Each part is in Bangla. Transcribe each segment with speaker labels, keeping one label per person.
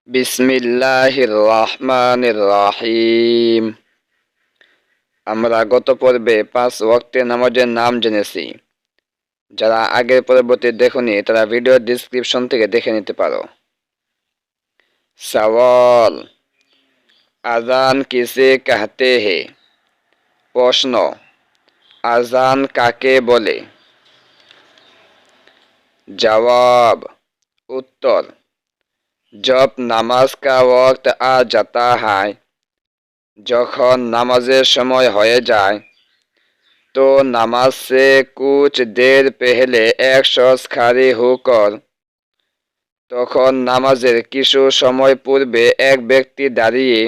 Speaker 1: বিসমিল্লাহির রহমানির রহিম। আমরা গত পর্বে 5 ওয়াক্তের নামাজের নাম জেনেছি। যারা আগের পর্বটি দেখোনি তারা ভিডিও ডেসক্রিপশন থেকে দেখে নিতে পারো। সওয়াল, আজান কিসে কাহতে হে? প্রশ্ন, আজান কাকে বলে? জবাব, उत्तर, जब नमाज का वक्त आ जाता है, যখন নামাজের সময় হয়ে যায়, तो नमाज से कुछ देर पहले एक शख्स खड़े होकर, তখন নামাজের কিছু সময় পূর্বে এক ব্যক্তি দাঁড়িয়ে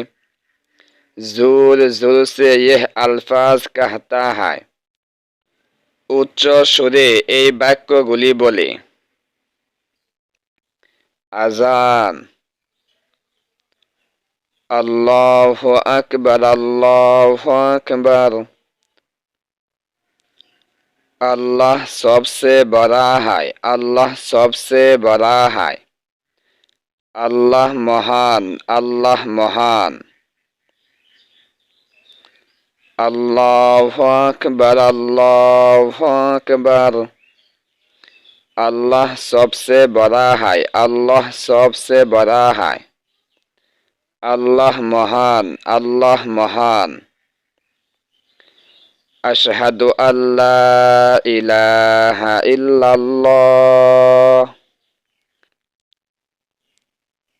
Speaker 1: जोर जोर से यह अल्फाज कहता है, উচ্চ সুরে এই বাক্যগুলি বলে। আজান, আল্লাহু আকবার, আল্লাহু আকবার, अल्लाह सबसे बड़ा है, अल्लाह सबसे बड़ा है, अल्लाह महान, अल्लाह महान, अल्लाहु अकबर, अल्लाहु अकबर, अल्लाह सबसे बड़ा है, अल्लाह सबसे बड़ा है, अल्लाह महान, अल्लाह महान, अशहदु अल्ला इलाहा इल्लल्लाह,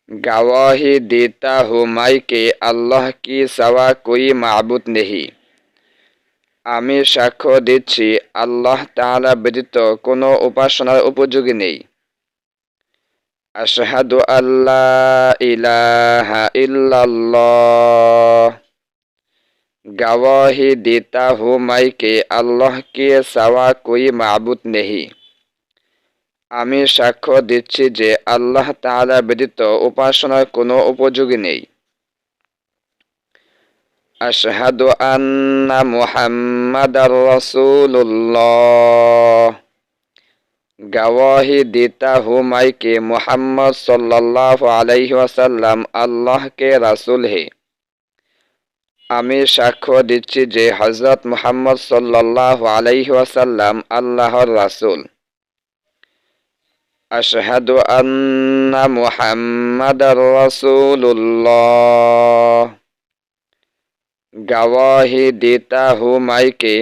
Speaker 1: गवाही देता हूँ मैं कि अल्लाह की सिवा कोई माबूद नहीं। আমি সাক্ষ্য দিচ্ছি আল্লাহ তাআলা ব্যতীত কোনো উপাসনার উপযোগী নেই। আশহাদু আল্লা ইলাহা ইল্লাল্লাহ, गवाही देता हूँ मैं कि अल्लाह के सिवा कोई माबूद नहीं। আমি সাক্ষ্য দিচ্ছি যে আল্লাহ তাআলা ব্যতীত উপাসনার কোনো উপযোগী নেই। আশহাদু আন্না মুহাম্মাদার রাসূলুল্লাহ, गवाही देता हूँ मैं कि मुहम्मद सल्लल्लाहु अलैहि वसल्लम अल्लाह के रसूल है। আমি সাক্ষ্য দিচ্ছি যে হযরত মুহাম্মদ সাল্লাল্লাহু আলাইহি ওয়াসাল্লাম আল্লাহর রাসূল। আশহাদু আন্না মুহাম্মাদার রাসূলুল্লাহ, गवाही देता हूँ मैं कि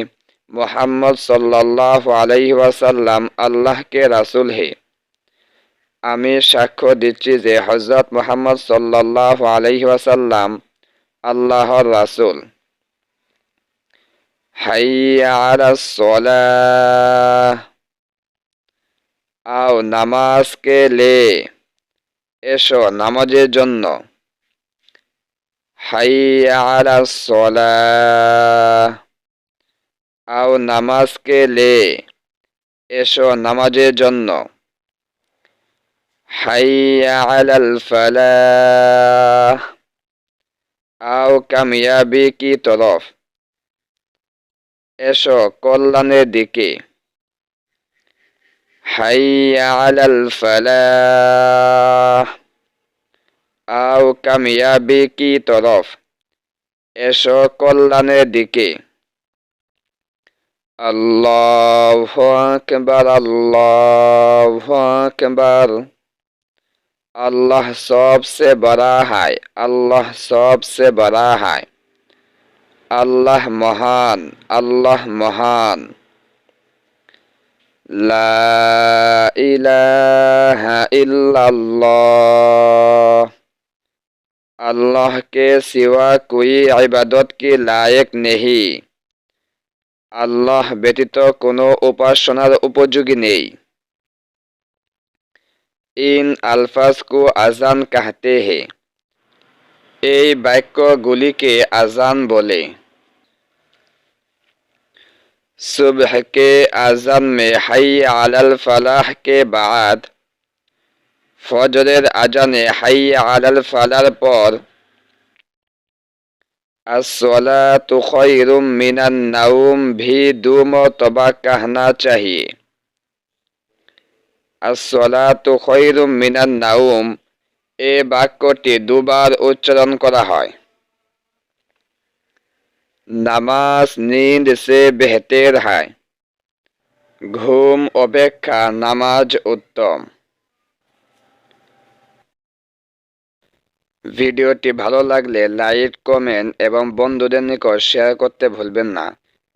Speaker 1: मुहम्मद सल्लल्लाहु अलैहि वसल्लम अल्लाह के रसूल है। আমি সাক্ষ্য দিচ্ছি যে হযরত মুহাম্মদ সাল্লাল্লাহু আলাইহি ওয়াসাল্লাম আল্লাহর রাসূল। হাইয়া আলাস সালাহ, আও নামাজ কে লে, এসো নামাজের জন্য। হাইয়া আলাস সালাহ, আও নামাজ কে লে, এসো নামাজের জন্য। হাইয়া আলাল ফালাহ, আও কামিয়াবি কি তরফ, এসো কল্যাণের দিকে। হাইয়া আলাল ফালাহ, আও কামিয়াবি কি তরফ, এসো কল্যাণের দিকে। আল্লাহু আকবার, আল্লাহু আকবার, अल्लाह सबसे बड़ा है, अल्लाह सबसे बड़ा है, अल्लाह महान, अल्लाह महान, ला इलाहा इल्लल्लाह, अल्लाह के सिवा कोई इबादत के लायक नहीं, अल्लाह ব্যতীত কোনো উপাসনার উপযোগী নেই। इन अल्फाज को আজান कहते हैं, এই বাক্যগুলিকে আজান বলে। सुबह के আজান में হাইয়া আলাল ফালাহ के बाद, ফজরের আজানে হাইয়া আলাল ফালার পর अस्सलातु खैरुम मिनान नाउम भी दो मरतबा कहना चाहिए। अस्सलातु खैरुम मिनान नाउम, এ বাক্যটি দুবার উচ্চারণ করা হয়। নামাজ नींद से बेहतर है। ঘুম অপেক্ষা নামাজ উত্তম। ভিডিওটি ভালো লাগলে লাইক, কমেন্ট এবং বন্ধুদের নিকট শেয়ার করতে ভুলবেন না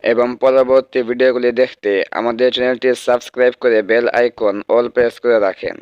Speaker 1: এবং পরবর্তী ভিডিওগুলি দেখতে আমাদের চ্যানেলটি সাবস্ক্রাইব করে বেল আইকন অল প্রেস করে রাখেন।